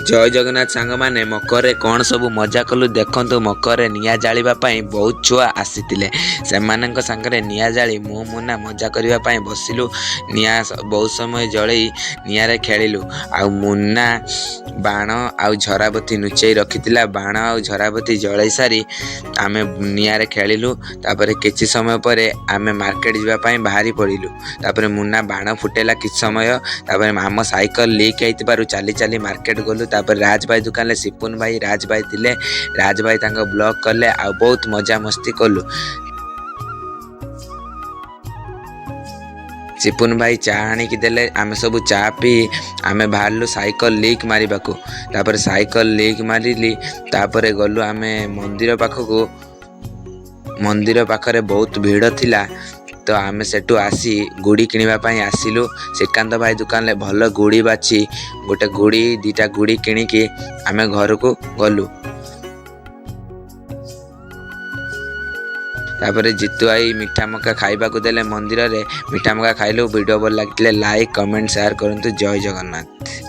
जय जगन्नाथ सांग माने मकर कौन सब मजा कलु देखु मकर निआ जालिबा पई बहुत छुआ आसीतिले से मानक संगरे निआ जाली मु मुना मजा करिबा पई बसिलु निआ बहुत समय जळई निआ रे खेलिलु आ मुन्ना बाण आ झराबती नुचई रखितिला बाण आ झराबती जळई सारी आमे निआ रे खेलिलु तापरे किछि समय परे आमे मार्केट जिबा पई बाहरी पड़िलु तापरे मुन्ना बाण फुटेला किछि समय तापरे आम साइकल लीक हेतिबारु चाली चाली मार्केट गलु तापर राज भाई दुकान ले सिपुन भाई राज भाई थिले राज भाई तांको ब्लॉक करले आ बहुत मजा मस्ती कलु। सिपुन भाई चा आनिकी देले आमे सब चा पी आमे बाहरलु साइकल लीक मारिबाकू तापर साइकल लीक मारिली तापर गलु आमे मंदिर पाखकू मंदिर पाखरे बहुत भीड़ थिला तो आमे सेटू आसी गुड़ी किनिबा पई आसिलु श्रीकांत भाई दुकान ले भल गुड़ी बाची गोटे गुड़ी दीटा गुड़ी किनिकी आमे घर को गलु तापर जितु आई मीठा मका खाइबा को देले मंदिर रे मीठा मका खाइलु वीडियो भल लागितले लाइक कमेंट शेयर करंतु जय जगन्नाथ।